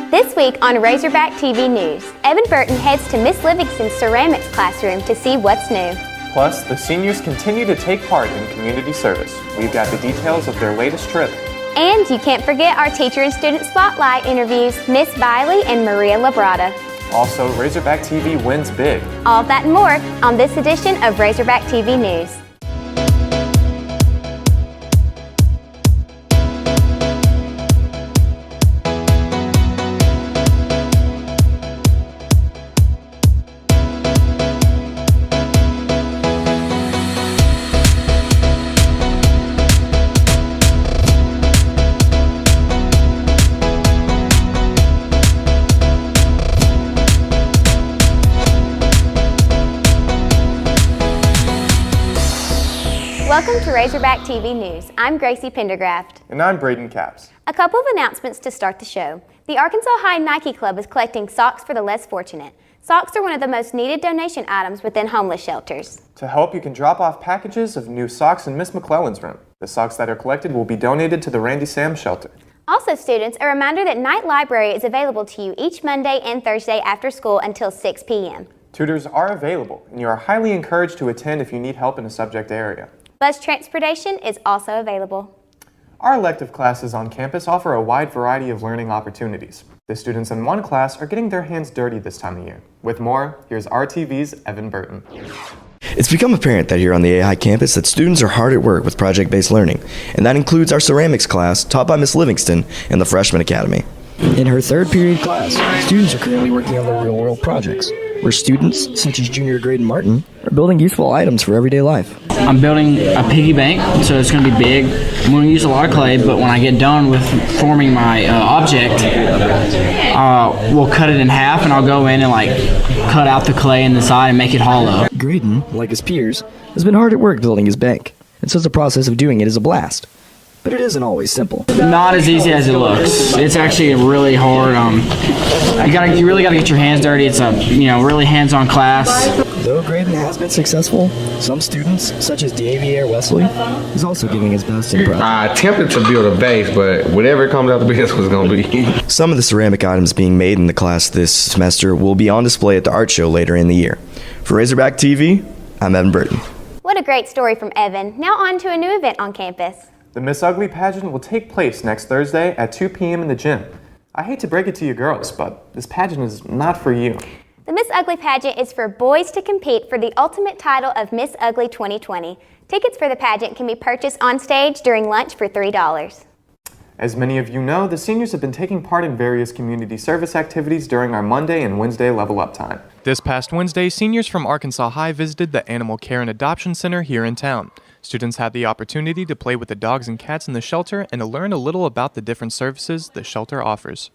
This week on Razorback TV News, Evan Burton heads to Miss Livingston's ceramics classroom to see what's new. Plus, the seniors continue to take part in community service. We've got the details of their latest trip. And you can't forget our teacher and student spotlight interviews, Miss Biley and Maria Labrada. Also, Razorback TV wins big. All that and more on this edition of Razorback TV News. Welcome to Razorback TV News. I'm Gracie Pendergraft. And I'm Braden Capps. A couple of announcements to start the show. The Arkansas High Nike Club is collecting socks for the less fortunate. Socks are one of the most needed donation items within homeless shelters. To help, you can drop off packages of new socks in Miss McClellan's room. The socks that are collected will be donated to the Randy Sam shelter. Also, students, a reminder that Night Library is available to you each Monday and Thursday after school until 6 p.m. Tutors are available, and you are highly encouraged to attend if you need help in a subject area. Bus transportation is also available. Our elective classes on campus offer a wide variety of learning opportunities. The students in one class are getting their hands dirty this time of year. With more, here's RTV's Evan Burton. It's become apparent that here on the AI campus that students are hard at work with project-based learning, and that includes our ceramics class taught by Miss Livingston and the Freshman Academy. In her third period class, students are currently working on their real-world projects, where students, such as junior Graydon Martin, are building useful items for everyday life. I'm building a piggy bank, so it's going to be big. I'm going to use a lot of clay, but when I get done with forming my object, we'll cut it in half, and I'll go in and cut out the clay in the side and make it hollow. Graydon, like his peers, has been hard at work building his bank, and says the process of doing it is a blast. But it isn't always simple. Not as easy as it looks. It's actually really hard. You really got to get your hands dirty. It's a really hands-on class. Though Graydon has been successful, some students, such as Davier Wesley, is also giving his best in project. I attempted to build a base, but whatever it comes out to be, that's what it's going to be. Some of the ceramic items being made in the class this semester will be on display at the art show later in the year. For Razorback TV, I'm Evan Burton. What a great story from Evan. Now on to a new event on campus. The Miss Ugly pageant will take place next Thursday at 2 p.m. in the gym. I hate to break it to you girls, but this pageant is not for you. The Miss Ugly pageant is for boys to compete for the ultimate title of Miss Ugly 2020. Tickets for the pageant can be purchased on stage during lunch for $3. As many of you know, the seniors have been taking part in various community service activities during our Monday and Wednesday level up time. This past Wednesday, seniors from Arkansas High visited the Animal Care and Adoption Center here in town. Students had the opportunity to play with the dogs and cats in the shelter and to learn a little about the different services the shelter offers.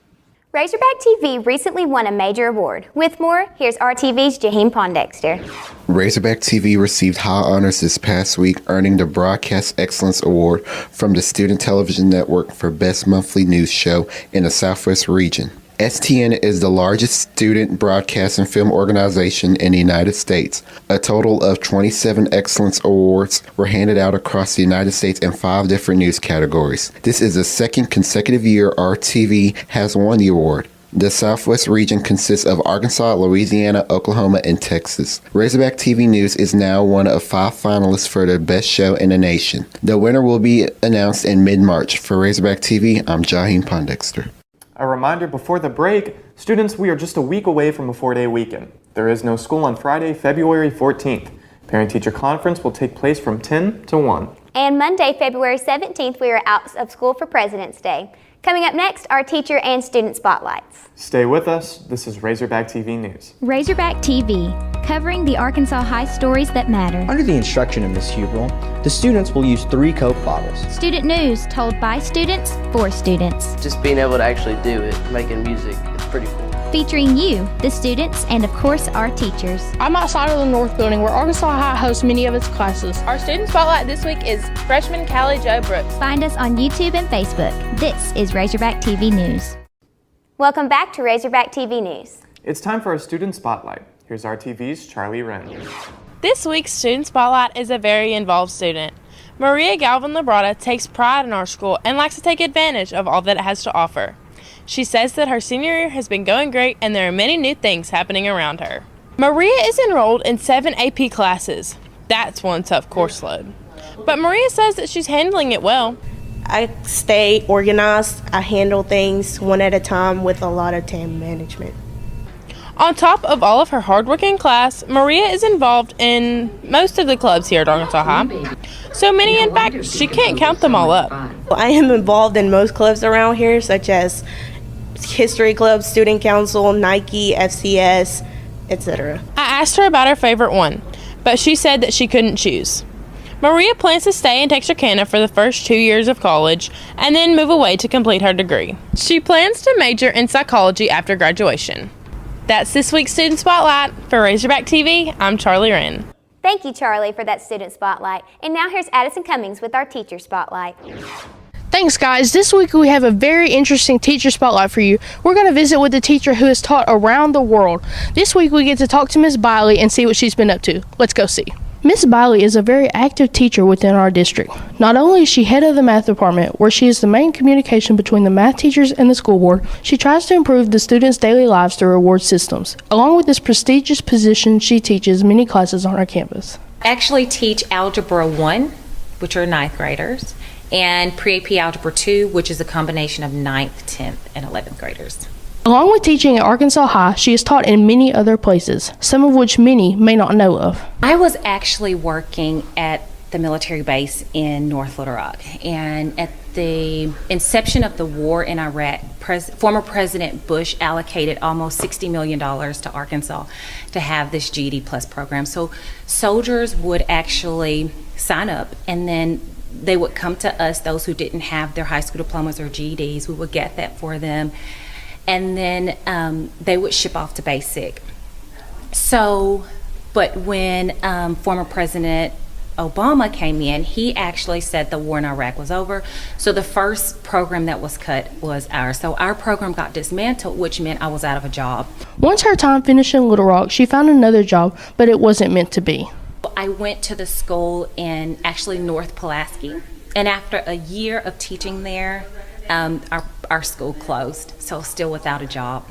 Razorback TV recently won a major award. With more, here's RTV's Jaheim Pondexter. Razorback TV received high honors this past week, earning the Broadcast Excellence Award from the Student Television Network for Best Monthly News Show in the Southwest region. STN is the largest student broadcast and film organization in the United States. A total of 27 Excellence Awards were handed out across the United States in 5 different news categories. This is the second consecutive year RTV has won the award. The Southwest region consists of Arkansas, Louisiana, Oklahoma, and Texas. Razorback TV News is now one of 5 finalists for the best show in the nation. The winner will be announced in mid-March. For Razorback TV, I'm Jaheim Pondexter. A reminder before the break, students, we are just a week away from a 4-day weekend. There is no school on Friday, February 14th. Parent-teacher conference will take place from 10 to 1. And Monday, February 17th, we are out of school for President's Day. Coming up next, our teacher and student spotlights. Stay with us. This is Razorback TV News. Razorback TV, covering the Arkansas High stories that matter. Under the instruction of Ms. Huberl, the students will use 3 Coke bottles. Student news told by students for students. Just being able to actually do it, making music, it's pretty cool. Featuring you, the students, and of course our teachers. I'm outside of the North Building where Arkansas High hosts many of its classes. Our student spotlight this week is freshman Callie Jo Brooks. Find us on YouTube and Facebook. This is Razorback TV News. Welcome back to Razorback TV News. It's time for our student spotlight. Here's RTV's Charlie Wren. This week's student spotlight is a very involved student. Maria Galvin Labrada takes pride in our school and likes to take advantage of all that it has to offer. She says that her senior year has been going great and there are many new things happening around her. Maria is enrolled in 7 AP classes. That's one tough course load. But Maria says that she's handling it well. I stay organized. I handle things one at a time with a lot of time management. On top of all of her hard work in class, Maria is involved in most of the clubs here at Arkansas High. So many, in fact, she can't count them all up. I am involved in most clubs around here, such as History Club, Student Council, Nike, FCS, etc. I asked her about her favorite one, but she said that she couldn't choose. Maria plans to stay in Texarkana for the first 2 years of college and then move away to complete her degree. She plans to major in psychology after graduation. That's this week's Student Spotlight. For Razorback TV, I'm Charlie Wren. Thank you, Charlie, for that Student Spotlight. And now here's Addison Cummings with our Teacher Spotlight. Thanks, guys. This week we have a very interesting teacher spotlight for you. We're going to visit with a teacher who has taught around the world. This week we get to talk to Miss Biley and see what she's been up to. Let's go see. Miss Biley is a very active teacher within our district. Not only is she head of the math department, where she is the main communication between the math teachers and the school board, she tries to improve the students' daily lives through reward systems. Along with this prestigious position, she teaches many classes on our campus. I actually teach Algebra 1, which are 9th graders, and Pre-AP Algebra 2, which is a combination of 9th, 10th, and 11th graders. Along with teaching at Arkansas High, she has taught in many other places, some of which many may not know of. I was actually working at the military base in North Little Rock, and at the inception of the war in Iraq, former President Bush allocated almost $60 million to Arkansas to have this GED Plus program. So soldiers would actually sign up, and then they would come to us, those who didn't have their high school diplomas or GEDs. We would get that for them. And then they would ship off to basic. So, but when former President Obama came in, he actually said the war in Iraq was over. So the first program that was cut was ours. So our program got dismantled, which meant I was out of a job. Once her time finished in Little Rock, she found another job, but it wasn't meant to be. I went to the school in actually North Pulaski. And after a year of teaching there, our school closed, so still without a job.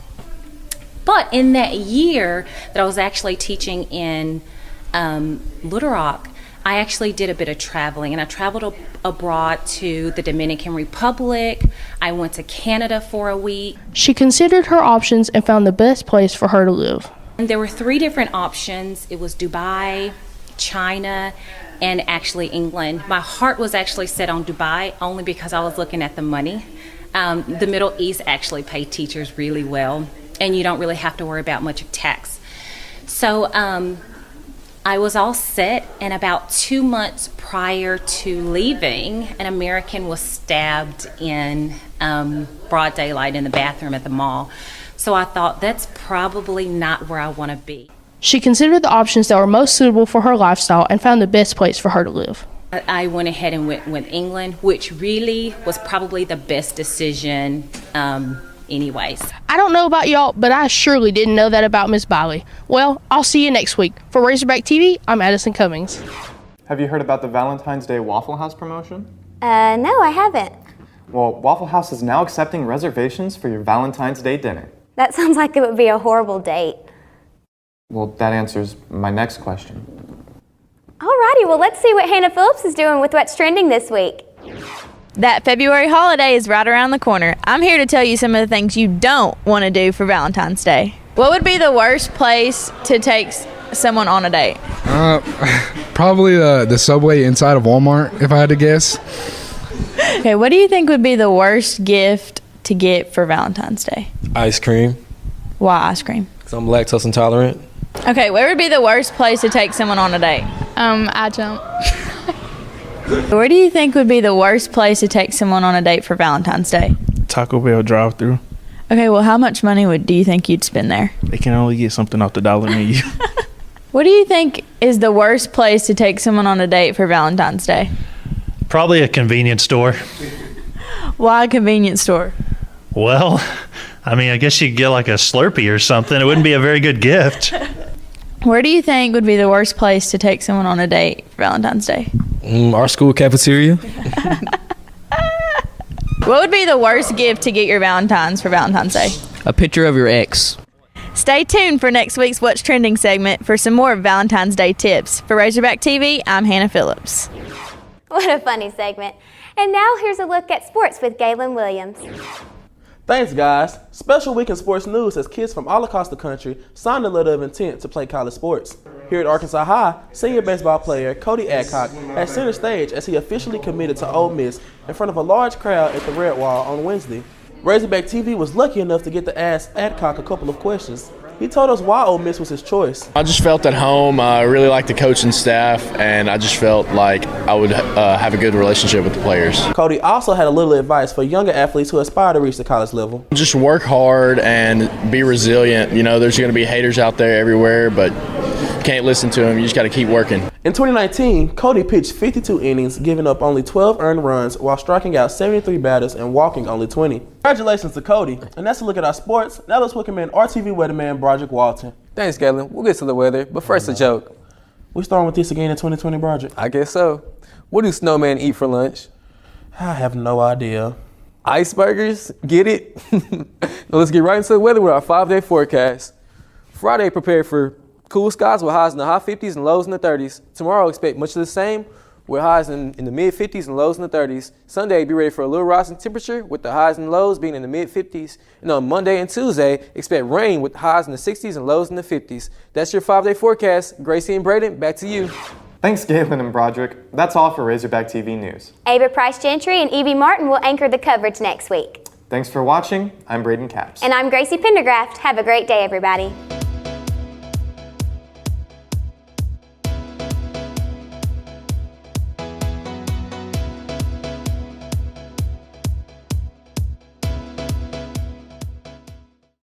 But in that year that I was actually teaching in Little Rock, I actually did a bit of traveling, and I traveled abroad to the Dominican Republic. I went to Canada for a week. She considered her options and found the best place for her to live. And there were 3 different options. It was Dubai, China, and actually England. My heart was actually set on Dubai only because I was looking at the money. The Middle East actually pay teachers really well, and you don't really have to worry about much of tax. So I was all set, and about 2 months prior to leaving, an American was stabbed in broad daylight in the bathroom at the mall. So I thought, that's probably not where I want to be. She considered the options that were most suitable for her lifestyle and found the best place for her to live. I went ahead and went with England, which really was probably the best decision anyways. I don't know about y'all, but I surely didn't know that about Miss Biley. Well, I'll see you next week. For Razorback TV, I'm Addison Cummings. Have you heard about the Valentine's Day Waffle House promotion? No, I haven't. Well, Waffle House is now accepting reservations for your Valentine's Day dinner. That sounds like it would be a horrible date. Well, that answers my next question. Alrighty, well, let's see what Hannah Phillips is doing with what's trending this week. That February holiday is right around the corner. I'm here to tell you some of the things you don't want to do for Valentine's Day. What would be the worst place to take someone on a date? Probably the Subway inside of Walmart, if I had to guess. Okay, what do you think would be the worst gift to get for Valentine's Day? Ice cream. Why ice cream? Because I'm lactose intolerant. Okay, where would be the worst place to take someone on a date? Adjunct. Where do you think would be the worst place to take someone on a date for Valentine's Day? Taco Bell drive-thru. Okay, well, how much money do you think you'd spend there? They can only get something off the dollar menu. What do you think is the worst place to take someone on a date for Valentine's Day? Probably a convenience store. Why a convenience store? Well, I mean, I guess you could get like a Slurpee or something. It wouldn't be a very good gift. Where do you think would be the worst place to take someone on a date for Valentine's Day? Our school cafeteria. What would be the worst gift to get your Valentine's for Valentine's Day? A picture of your ex. Stay tuned for next week's What's Trending segment for some more Valentine's Day tips. For Razorback TV, I'm Hannah Phillips. What a funny segment. And now here's a look at sports with Galen Williams. Thanks, guys. Special week in sports news as kids from all across the country signed a letter of intent to play college sports. Here at Arkansas High, senior baseball player Cody Adcock had center stage as he officially committed to Ole Miss in front of a large crowd at the Red Wall on Wednesday. Razorback TV was lucky enough to get to ask Adcock a couple of questions. He told us why Ole Miss was his choice. I just felt at home. I really liked the coaching staff, and I just felt like I would have a good relationship with the players. Cody also had a little advice for younger athletes who aspire to reach the college level. Just work hard and be resilient. You know, there's going to be haters out there everywhere, but you can't listen to them. You just got to keep working. In 2019, Cody pitched 52 innings, giving up only 12 earned runs while striking out 73 batters and walking only 20. Congratulations to Cody. And that's a look at our sports. Now let's welcome in RTV weatherman Broderick Walton. Thanks, Galen. We'll get to the weather, but first a joke. We starting with this again in 2020, Broderick? I guess so. What do snowmen eat for lunch? I have no idea. Icebergers? Get it? Now let's get right into the weather with our 5-day forecast. Friday, prepare for cool skies with highs in the high 50s and lows in the 30s. Tomorrow, expect much of the same with highs in the mid-50s and lows in the 30s. Sunday, be ready for a little rise in temperature with the highs and lows being in the mid-50s. And on Monday and Tuesday, expect rain with highs in the 60s and lows in the 50s. That's your 5-day forecast. Gracie and Braden, back to you. Thanks, Galen and Broderick. That's all for Razorback TV News. Ava Price Gentry and Evie Martin will anchor the coverage next week. Thanks for watching. I'm Braden Capps. And I'm Gracie Pendergraft. Have a great day, everybody.